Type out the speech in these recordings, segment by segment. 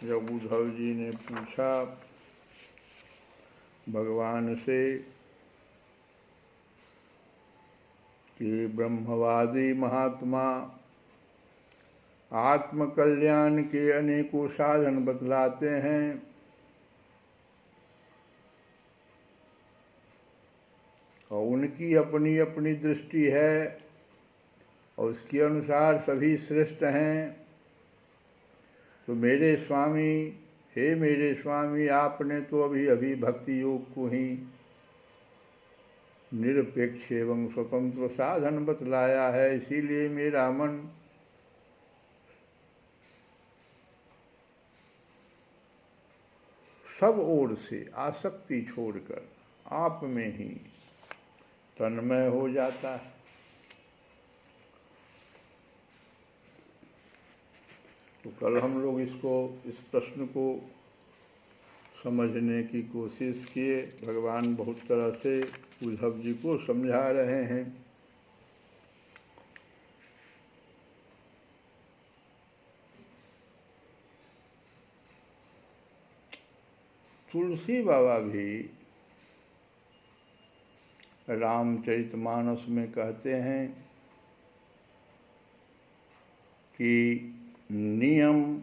जब उद्धव जी ने पूछा भगवान से कि ब्रह्मवादी महात्मा आत्मकल्याण के अनेकों साधन बतलाते हैं, और उनकी अपनी अपनी दृष्टि है और उसके अनुसार सभी श्रेष्ठ हैं, तो मेरे स्वामी, हे मेरे स्वामी, आपने तो अभी अभी भक्ति योग को ही निरपेक्ष एवं स्वतंत्र साधन बतलाया है। इसीलिए मेरा मन सब ओर से आसक्ति छोड़कर आप में ही तन्मय हो जाता है। तो कल हम लोग इस प्रश्न को समझने की कोशिश किए। भगवान बहुत तरह से उद्धव जी को समझा रहे हैं। तुलसी बाबा भी रामचरितमानस में कहते हैं कि नियम,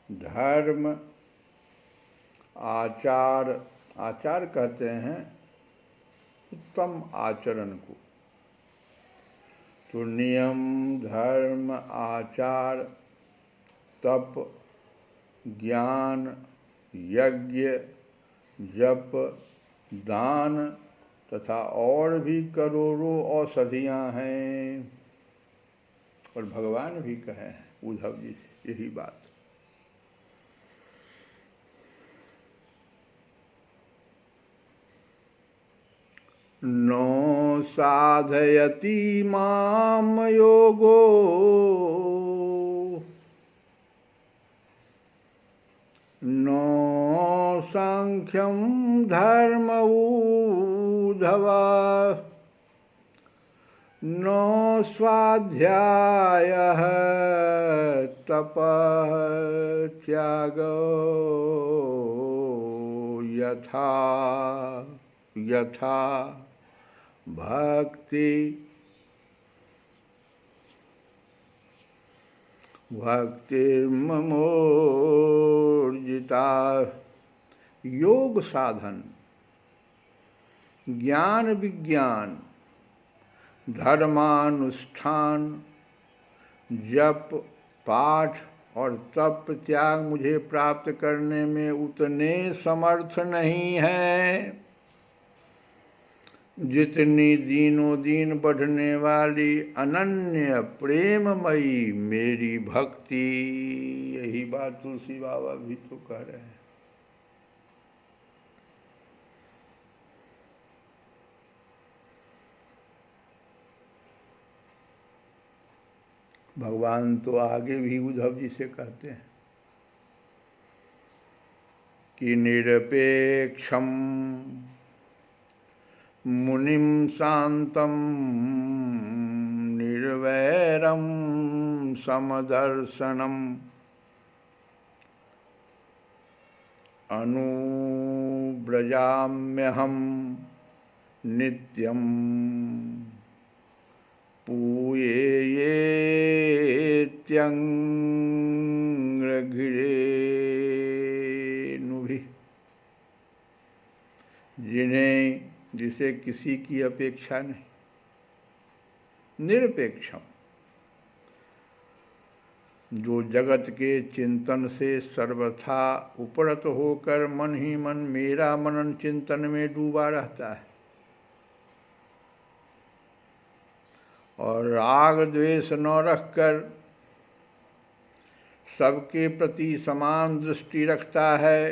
धर्म, आचार कहते हैं उत्तम आचरण को। तो नियम, धर्म, आचार, तप, ज्ञान, यज्ञ, जप, दान तथा और भी करोड़ों औषधियाँ हैं। और भगवान भी कहे हैं उद्धव जी से यही बात। नो साधयति माम योगो नो सांख्यम धर्म उद्धवा नो स्वाध्यायः तपः त्यागो यथा भक्तिर्ममोर्जिता। योग साधन, ज्ञान विज्ञान, धर्मानुष्ठान, जप, पाठ और तप त्याग मुझे प्राप्त करने में उतने समर्थ नहीं है जितनी दिनों दिन बढ़ने वाली अनन्य प्रेममयी मेरी भक्ति। यही बात तुलसी बाबा भी तो कह रहे हैं। भगवान तो आगे भी उद्धव जी से कहते हैं कि निरपेक्षम मुनिम शांतम निर्वैरम समदर्शनम अनुव्रजाम्यहम नित्यम पूयेत्यंग्रघिरेनुभिः। जिसे किसी की अपेक्षा नहीं, निरपेक्षम, जो जगत के चिंतन से सर्वथा उपरत होकर मन ही मन मेरा मनन चिंतन में डूबा रहता है और राग द्वेष न रखकर सबके प्रति समान दृष्टि रखता है।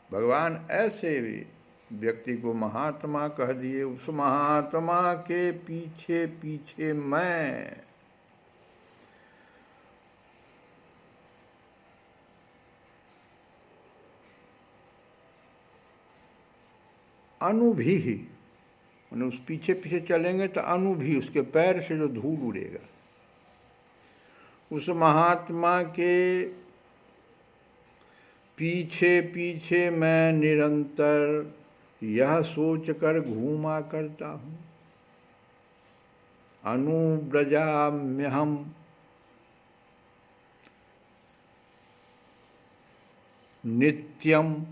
भगवान ऐसे भी व्यक्ति को महात्मा कह दिए। उस महात्मा के पीछे पीछे मैं अनु भी, मैंने उस पीछे पीछे चलेंगे तो अनु भी, उसके पैर से जो धूल उड़ेगा, उस महात्मा के पीछे पीछे मैं निरंतर यह सोचकर घूमा करता हूँ। अनुव्रजाम्यहम् नित्यम,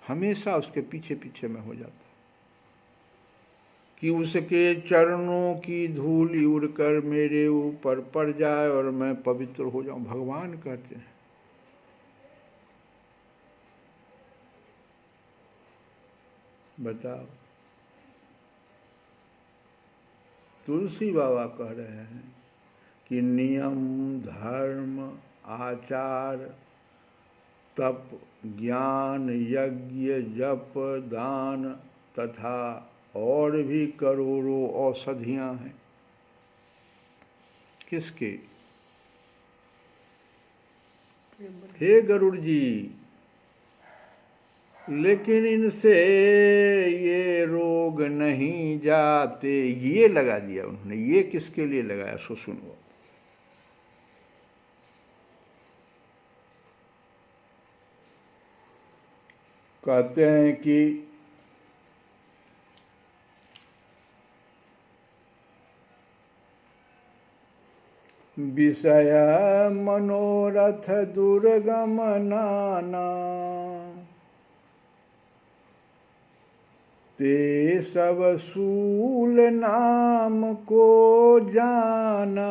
हमेशा उसके पीछे पीछे मैं हो जाता कि उसके चरणों की धूल उड़कर मेरे ऊपर पड़ जाए और मैं पवित्र हो जाऊं। भगवान कहते हैं। बताओ, तुलसी बाबा कह रहे हैं कि नियम, धर्म, आचार, तप, ज्ञान, यज्ञ, जप, दान तथा और भी करोड़ों औषधियां हैं। किसके? हे गरुड़ जी, लेकिन इनसे ये रोग नहीं जाते। ये लगा दिया उन्होंने। ये किसके लिए लगाया सो सुनो। कहते हैं कि विषय मनोरथ दुर्गम नाना, ते सब सूल नाम को जाना।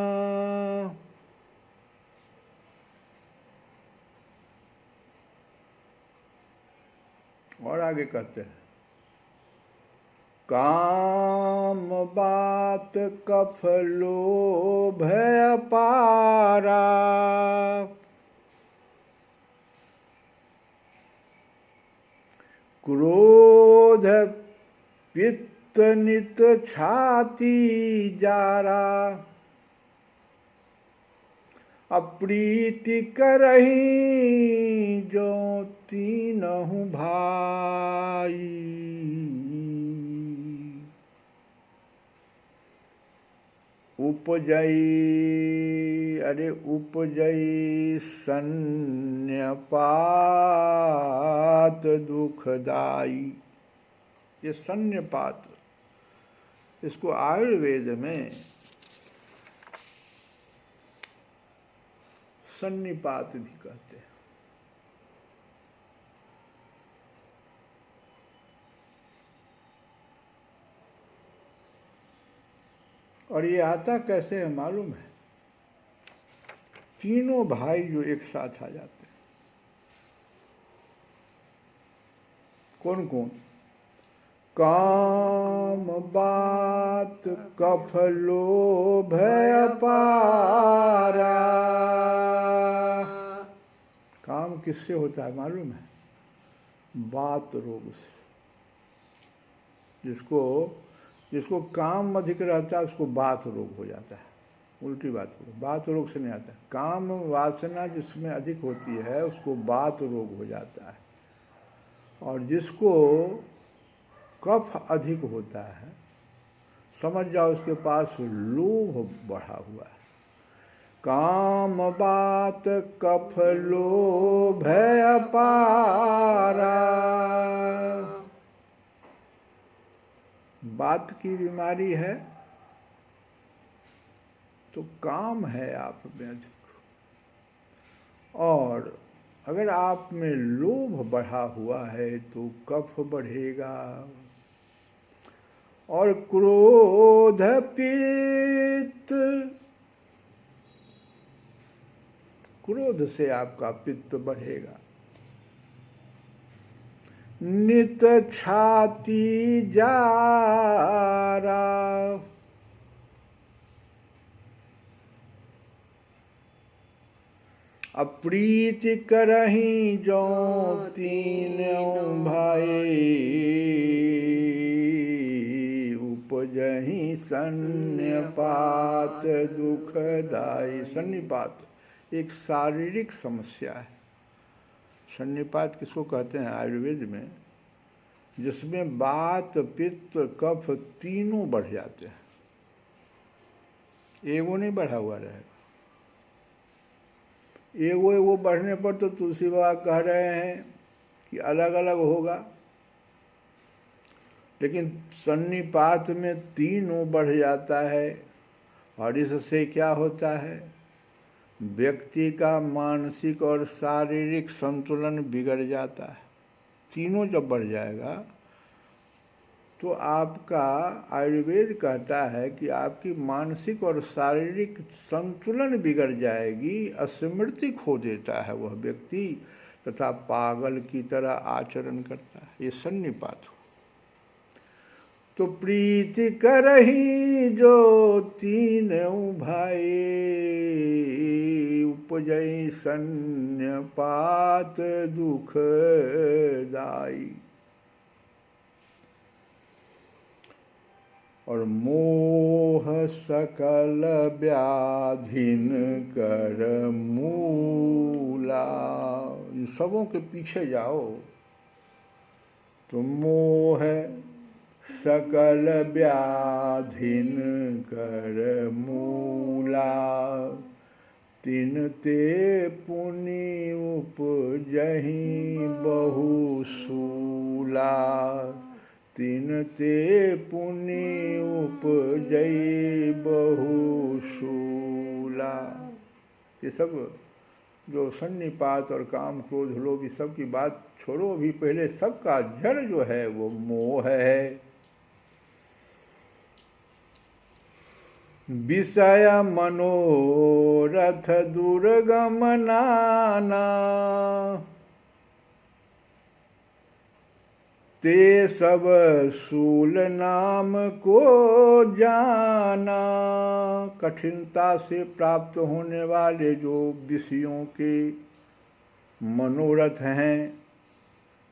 और आगे कहते हैं, काम बात कफ लोभ अपारा, क्रोध पित्त नित छाती जारा, अप्रीति करही जो तीनहु भाई। उपजई सन्न्यपात दुखदाई। ये सन्न्यपात, इसको आयुर्वेद में सन्निपात भी कहते हैं। और ये आता कैसे है मालूम है? तीनों भाई जो एक साथ आ जाते हैं। कौन कौन? काम बात कफ लोभ अपारा। काम किससे होता है मालूम है? बात रोग से। जिसको काम अधिक रहता है उसको बात रोग हो जाता है। उल्टी बात हो, बात रोग से नहीं आता। काम वासना जिसमें अधिक होती है उसको बात रोग हो जाता है। और जिसको कफ अधिक होता है, समझ जाओ उसके पास लोभ बढ़ा हुआ है। काम बात कफ लोभ अपारा। बात की बीमारी है तो काम है आप में अधिक। और अगर आप में लोभ बढ़ा हुआ है तो कफ बढ़ेगा। और क्रोध पित्त, क्रोध से आपका पित्त बढ़ेगा। नित छाती जारा, अप्रीति करही जो तीनों भाई। उपजहि सन्निपात दुखदाई। सन्निपात एक शारीरिक समस्या है। सन्निपात किसको कहते हैं आयुर्वेद में? जिसमें वात पित्त कफ तीनों बढ़ जाते हैं। एगो नहीं बढ़ा हुआ रहेगा। एगो एगो बढ़ने पर तो तुलसी बाबा कह रहे हैं कि अलग अलग होगा, लेकिन सन्निपात में तीनों बढ़ जाता है। और इससे क्या होता है, व्यक्ति का मानसिक और शारीरिक संतुलन बिगड़ जाता है। तीनों जब बढ़ जाएगा तो आपका, आयुर्वेद कहता है कि आपकी मानसिक और शारीरिक संतुलन बिगड़ जाएगी, स्मृति खो देता है वह व्यक्ति, तथा पागल की तरह आचरण करता है। ये सन्निपात हो। तो प्रीति करही जो तीनों भाई, उपजई सन्निपात दुखदाई। और मोह सकल व्याधिन कर मूला, इन सबों के पीछे जाओ तो मोह सकल व्याधिन कर मूला, तिन ते पुनि उपजहि बहु सूला, तिन ते पुनि उपजई बहु सूला। ये सब जो सन्निपात और काम क्रोध लोभ, ये सब की बात छोड़ो, अभी पहले सबका जड़ जो है वो मोह है। विषय मनोरथ दुर्गम नाना, ते सब सूल नाम को जाना। कठिनता से प्राप्त होने वाले जो विषयों के मनोरथ हैं,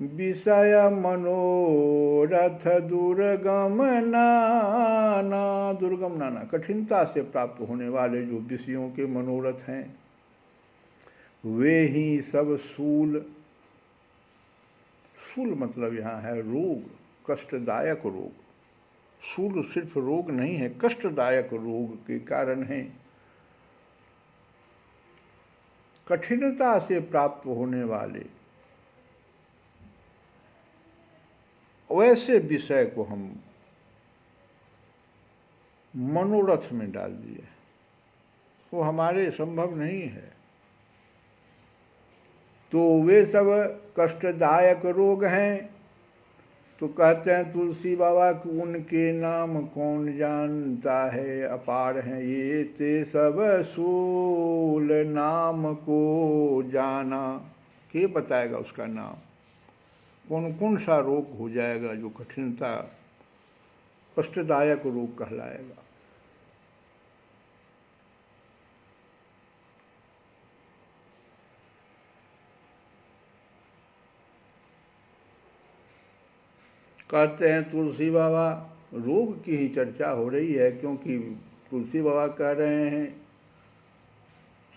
विषय मनोरथ दुर्गम नाना, दुर्गम नाना, कठिनता से प्राप्त होने वाले जो विषयों के मनोरथ हैं, वे ही सब सूल, सूल मतलब यहाँ है रोग, कष्टदायक रोग। सूल सिर्फ रोग नहीं है, कष्टदायक रोग के कारण है। कठिनता से प्राप्त होने वाले वैसे विषय को हम मनोरथ में डाल दिए, वो हमारे संभव नहीं है। तो वे सब कष्टदायक रोग हैं। तो कहते हैं तुलसी बाबा कि उनके नाम कौन जानता है, अपार हैं ये ते सब सूल नाम को जाना। के बताएगा उसका नाम, कौन कौन सा रोग हो जाएगा जो कठिनता, कष्टदायक रोग कहलाएगा। कहते हैं तुलसी बाबा, रोग की ही चर्चा हो रही है, क्योंकि तुलसी बाबा कह रहे हैं,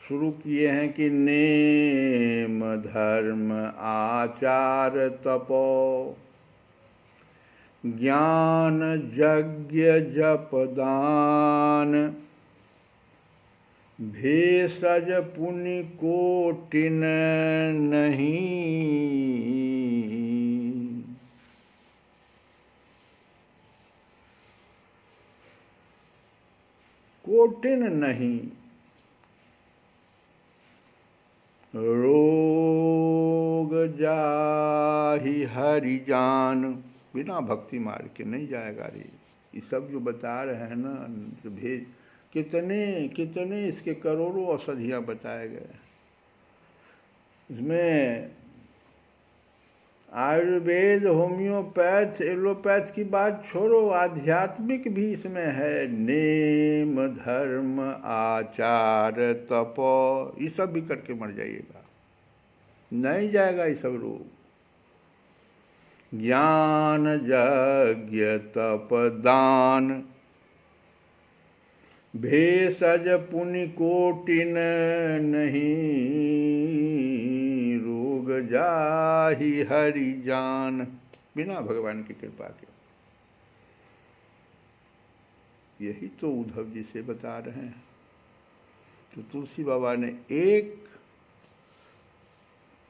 शुरू किए हैं कि नेम धर्म आचार तपो, ज्ञान यज्ञ जप दान, भेषज पुण्य कोटिन नहीं। कोटिन नहीं, रोग जाहि हरि जान। बिना भक्ति मार्ग के नहीं जाएगा रे। ये सब जो बता रहे हैं ना, जो भेज कितने कितने इसके करोड़ों औषधियाँ बताए गए। इसमें आयुर्वेद, होम्योपैथ, एलोपैथ की बात छोड़ो, आध्यात्मिक भी इसमें है। नेम धर्म आचार तपो, ये सब भी करके मर जाइएगा, नहीं जाएगा ये सब रोग। ज्ञान यज्ञ तप दान, भेषज पुण्य कोटिन नहीं। रोग जाहि हरि जान, बिना भगवान की कृपा के। यही तो उद्धव जी से बता रहे हैं। तो तुलसी बाबा ने एक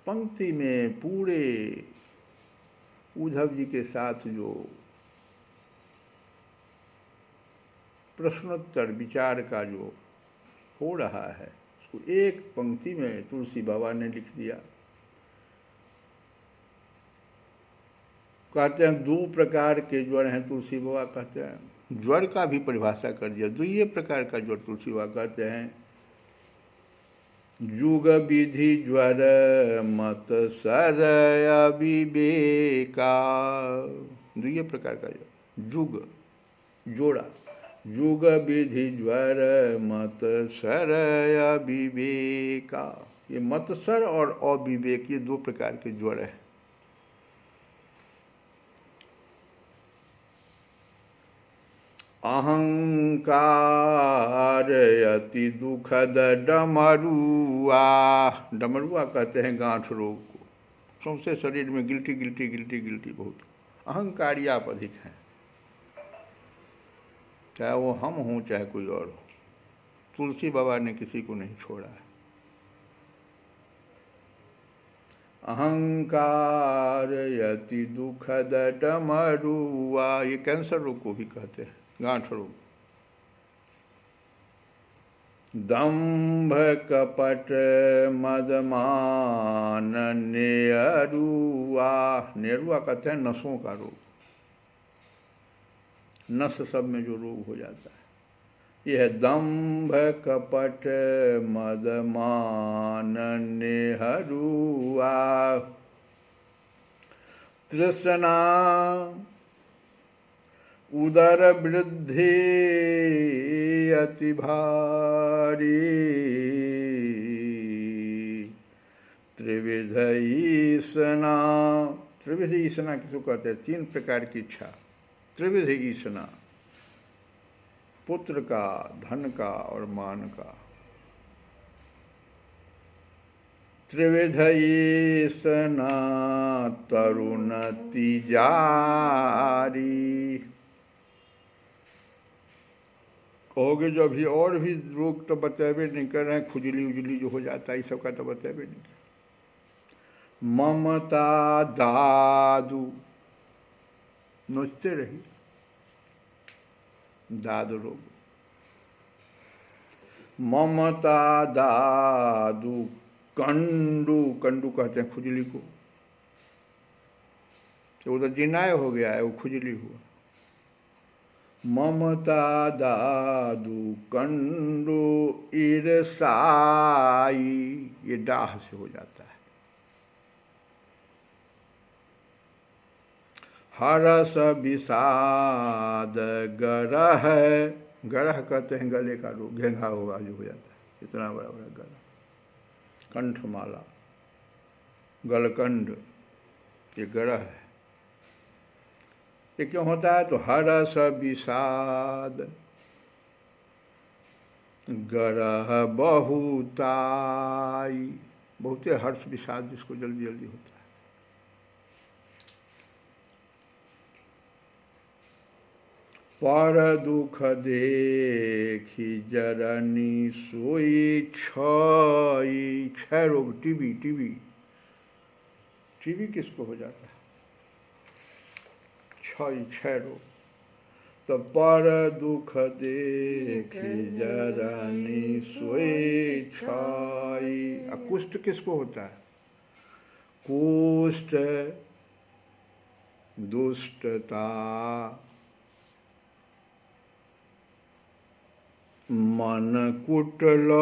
पंक्ति में पूरे उद्धव जी के साथ जो प्रश्नोत्तर विचार का जो हो रहा है उसको एक पंक्ति में तुलसी बाबा ने लिख दिया। कहते हैं 2 प्रकार के ज्वर हैं, तुलसी बाबा कहते हैं। ज्वर का भी परिभाषा कर दिया, 2 प्रकार का ज्वर तुलसी बाबा कहते हैं। युग विधि ज्वर मत सर अविवेका, 2 प्रकार का ज्वर। युग जोड़ा, युग विधि ज्वर मत सर अविवेका, ये मतसर और अविवेक ये 2 प्रकार के ज्वर है। अहंकार अति दुखद डमरुआ, डमरुआ कहते हैं गांठ रोग को, सौंसे शरीर में गिल्टी गिल्टी गिल्टी गिल्टी बहुत, अहंकारी आप अधिक हैं, चाहे वो हम हों चाहे कोई और हो। तुलसी बाबा ने किसी को नहीं छोड़ा है। अहंकार यति दुखद डमरुआ, ये कैंसर रोग को भी कहते हैं, गांठ रोग। दंभ कपट मदमान नेरुआ, नेरुआ कहते हैं नसों का रोग, नस सब में जो रोग हो जाता है यह है दंभ कपट मदमान नेहरुआ। तृष्णा उदर वृद्धि अति भारी, त्रिविध ईसना, त्रिविध ईसना किसको कहते हैं? 3 प्रकार की इच्छा, त्रिविध ईसना, पुत्र का, धन का और मान का। त्रिविध ईसना तरुणति जारी, कहोगे जो अभी और भी रोग तो बतेबे नहीं कर रहे हैं, खुजली उजली जो हो जाता है, इस सब का तो बतेबे नहीं। ममता दादू, नोचते रही, दाद रोग। ममता दादू कंडू, कंडू कहते हैं खुजली को, तो वो तो जिनाय हो गया है, वो खुजली हुआ। ममता दादू कंडू ईर्षाई, ये डाह से हो जाता है। हरस विषाद गरह, गरह कहते हैं गले का रोग, घेंघा होगा जो हो जाता है, इतना बड़ा बड़ा गला। कंठमाला, गलकंड, ये गरह है। ये क्यों होता है? तो हरस विषाद गरह बहुताई, बहुते हर्ष विषाद जिसको जल्दी जल्दी होता है। पर दुख देखी जरनी सोई छई, क्षय रोग, टीबी, टीबी, टीबी किसको हो जाता है? क्षय रोग। तो पर दुख देखी जरनी सोई छई, कुष्ठ किसको होता है? कुष्ठ, दुष्टता, मन कुटिलाई,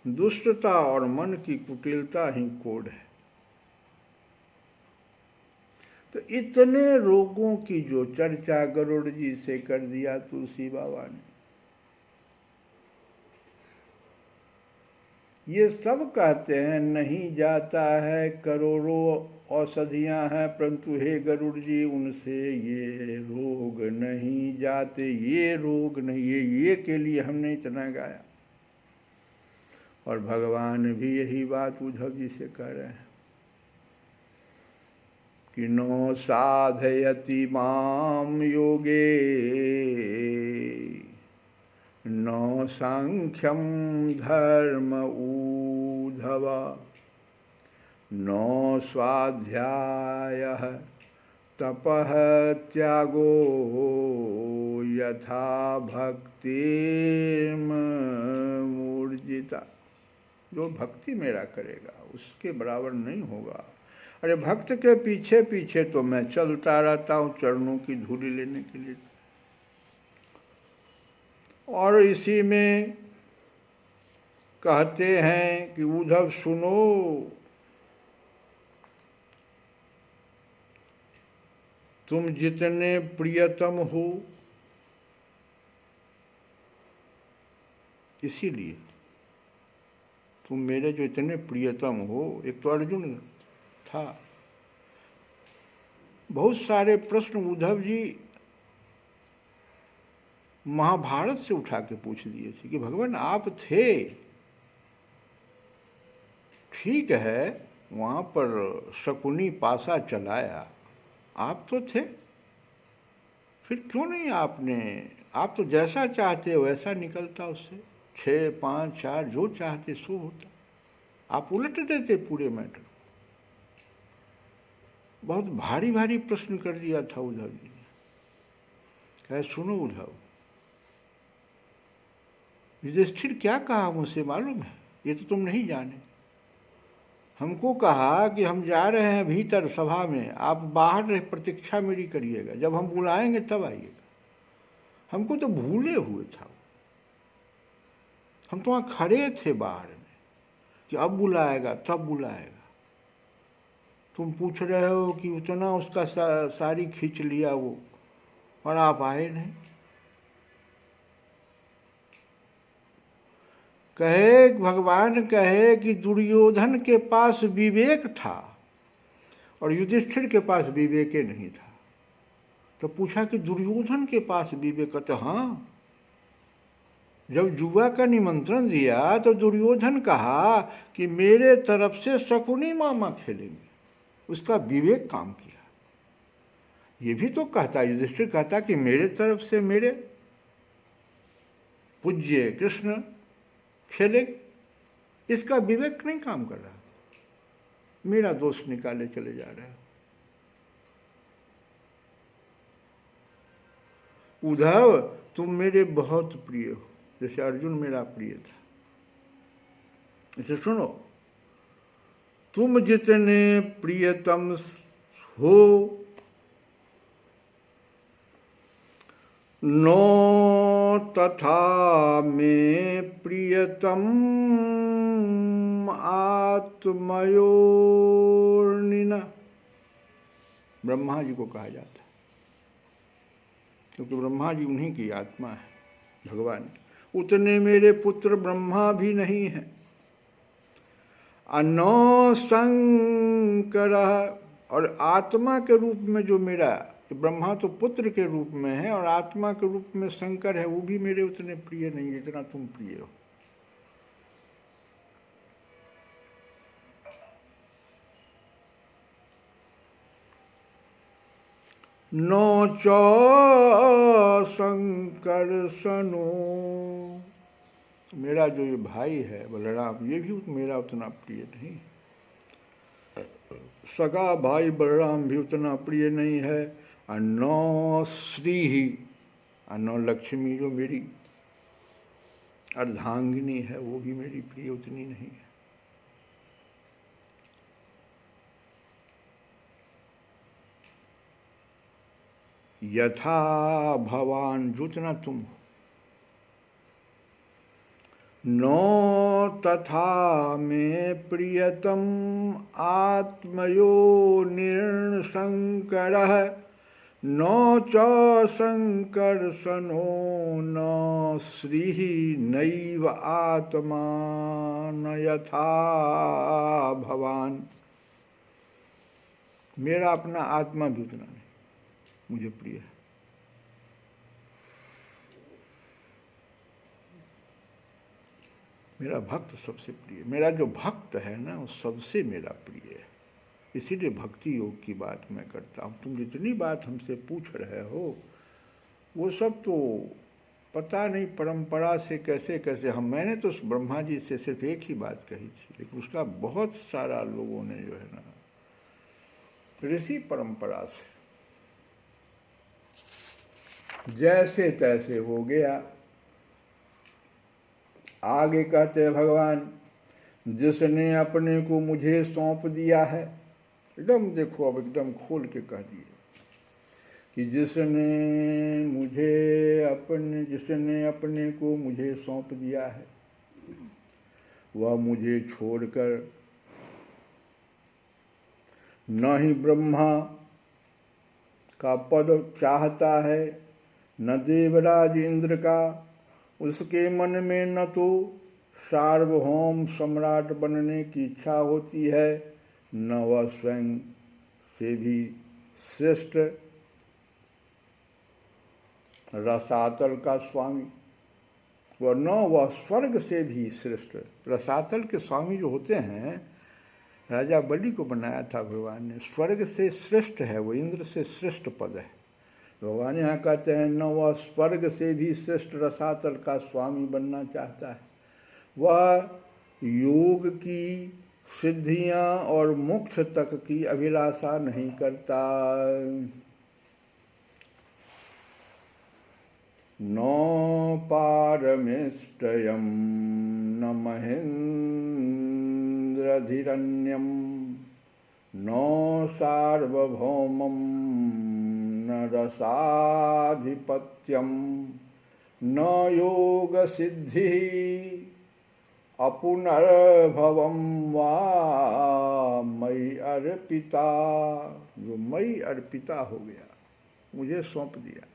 दुष्टता और मन की कुटिलता ही कोढ़ है। तो इतने रोगों की जो चर्चा गरुड़ जी से कर दिया तुलसी बाबा ने, ये सब कहते हैं नहीं जाता है, करोड़ों औषधियां हैं, परंतु हे गरुड़ जी उनसे ये रोग नहीं जाते, ये रोग नहीं, ये के लिए हमने इतना गाया। और भगवान भी यही बात उद्धव जी से कह रहे हैं कि नो साधयति माम योगे, नो सांख्यम धर्म ऊधव न स्वाध्यायः तपः त्यागो यथा भक्तिर्मूर्जिता। जो भक्ति मेरा करेगा उसके बराबर नहीं होगा। अरे भक्त के पीछे पीछे तो मैं चलता रहता हूँ चरणों की धूली लेने के लिए। और इसी में कहते हैं कि उद्धव सुनो, तुम जितने प्रियतम हो, इसीलिए तुम मेरे जो इतने प्रियतम हो। एक तो अर्जुन था। बहुत सारे प्रश्न उद्धव जी महाभारत से उठा के पूछ दिए थे कि भगवान आप थे, ठीक है, वहां पर शकुनी पासा चलाया, आप तो थे, फिर क्यों नहीं आपने, आप तो जैसा चाहते वैसा निकलता उससे, 6, 5, 4 जो चाहते सो होता, आप उलट देते पूरे मैटर। बहुत भारी भारी प्रश्न कर दिया था उद्धव जी ने। कहे सुनो उद्धव, युधिष्ठिर क्या कहा मुझसे मालूम है? ये तो तुम नहीं जाने। हमको कहा कि हम जा रहे हैं भीतर सभा में, आप बाहर रह प्रतीक्षा मेरी करिएगा, जब हम बुलाएंगे तब आइएगा। हमको तो भूले हुए था, हम तो वहाँ खड़े थे बाहर में कि अब बुलाएगा तब बुलाएगा। तुम पूछ रहे हो कि उतना उसका सारी खींच लिया वो, और आप आए नहीं। कहे भगवान कहे कि दुर्योधन के पास विवेक था और युधिष्ठिर के पास विवेक नहीं था। तो पूछा कि दुर्योधन के पास विवेक? तो हाँ, जब जुआ का निमंत्रण दिया तो दुर्योधन कहा कि मेरे तरफ से शकुनी मामा खेलेंगे, उसका विवेक काम किया। ये भी तो कहता, युधिष्ठिर कहता कि मेरे तरफ से मेरे पूज्य कृष्ण खेले, इसका विवेक नहीं काम कर रहा, मेरा दोष निकाले चले जा रहा है। उद्धव तुम मेरे बहुत प्रिय हो, जैसे अर्जुन मेरा प्रिय था। इसे सुनो, तुम जितने प्रियतम हो, नो तथा में प्रियतम आत्मयोर्निना। ब्रह्मा जी को कहा जाता है, क्योंकि ब्रह्मा जी उन्हीं की आत्मा है, भगवान। उतने मेरे पुत्र ब्रह्मा भी नहीं है। अनो शंकर, और आत्मा के रूप में जो मेरा, ब्रह्मा तो पुत्र के रूप में है और आत्मा के रूप में शंकर है, वो भी मेरे उतने प्रिय नहीं है जितना तुम प्रिय हो। नो चो शंकर सनो, मेरा जो ये भाई है बलराम, ये भी मेरा उतना प्रिय नहीं। सगा भाई बलराम भी उतना प्रिय नहीं है। अनो श्री ही, अनो लक्ष्मी जो मेरी अर्धांगिनी है, वो भी मेरी प्रिय उतनी नहीं है। यथा भवान, जितना तुम हो, नो तथा में प्रियतम आत्मयो निर्शंकर, नो च शंकर सनो न श्री नैव आत्मा न यथा भवान। मेरा अपना आत्मा भी उतना नहीं मुझे प्रिय है। मेरा भक्त सबसे प्रिय, मेरा जो भक्त है ना वो सबसे मेरा प्रिय है। इसीलिए भक्ति योग की बात मैं करता हूँ। तुम जितनी बात हमसे पूछ रहे हो वो सब तो पता नहीं परंपरा से कैसे कैसे मैंने तो ब्रह्मा जी से सिर्फ एक ही बात कही थी, लेकिन उसका बहुत सारा लोगों ने जो है ना ऋषि परंपरा से जैसे तैसे हो गया। आगे कहते हैं भगवान, जिसने अपने को मुझे सौंप दिया है, एकदम देखो अब एकदम खोल के कह दिए कि जिसने अपने को मुझे सौंप दिया है, वह मुझे छोड़कर न ही ब्रह्मा का पद चाहता है, न देवराज इंद्र का, उसके मन में न तो सार्वभौम सम्राट बनने की इच्छा होती है, न वह स्वयं से भी श्रेष्ठ रसातल का स्वामी, वह न वह स्वर्ग से भी श्रेष्ठ। रसातल के स्वामी जो होते हैं, राजा बलि को बनाया था भगवान ने, स्वर्ग से श्रेष्ठ है, वो इंद्र से श्रेष्ठ पद है। भगवान यहाँ कहते हैं न वह स्वर्ग से भी श्रेष्ठ रसातल का स्वामी बनना चाहता है, वह योग की सिद्धियां और मोक्ष तक की अभिलाषा नहीं करता। न पारमेष्टयं न महेन्द्रधिरण्यं न सार्वभौमं न रसाधिपत्यं न योगसिद्धिः अपुनर्भवं वा मयि अर्पिता। जो मयि अर्पिता हो गया, मुझे सौंप दिया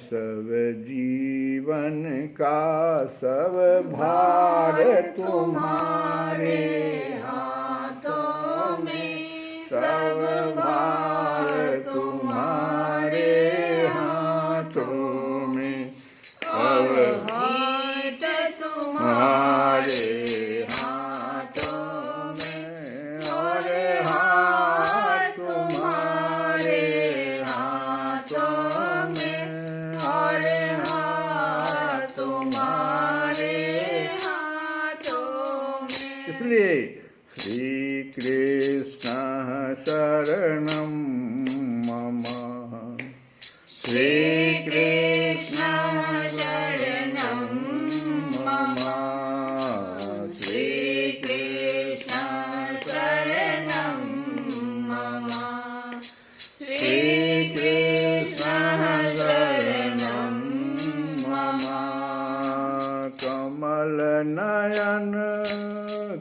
सब जीवन का सब भार तुम्हारे हाथों में, सब भार तुम्हारे हाथों में, अब जीत तुम्हारे हाथों में, और हार तुम्हारे हाथों में, और हार तुम्हारे हाथों में। इसलिए श्री कृष्ण शरणं मम, श्री कृष्ण शरणं मम, श्री कृष्ण शरणं मम, श्री कृष्ण शरणं मम। कमल नयन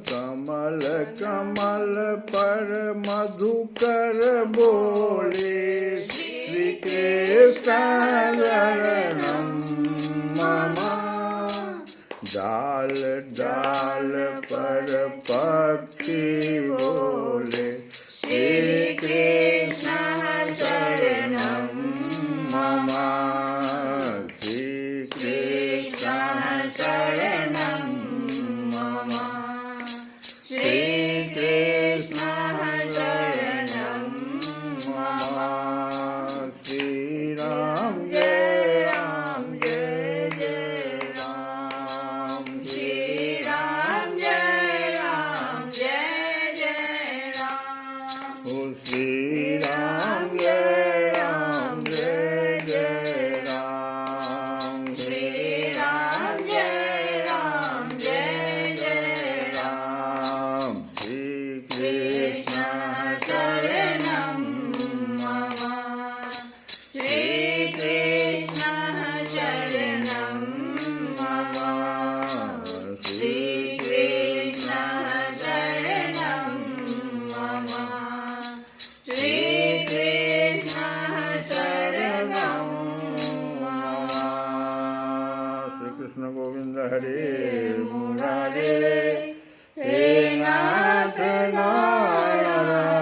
कमल कमल पर मधुकर बोले, श्री कृष्ण शरणं मम। डाल डाल पर पक्षी बोले, श्री कृष्ण शरणं मम, श्री कृष्ण शरणं मम, श्री कृष्ण शरणं मम। श्री राम जय राम जय जय राम, श्री राम जय राम, ओ श्री राम जय जय राम, श्री राम जय जय राम। श्री कृष्ण शरणं मम, श्री कृष्ण शरणं मम, श्री कृष्ण शरणं मम, श्री कृष्ण शरणं मम। श्री कृष्ण गोविंद हरे मुरारे, हे नाथ नारायण।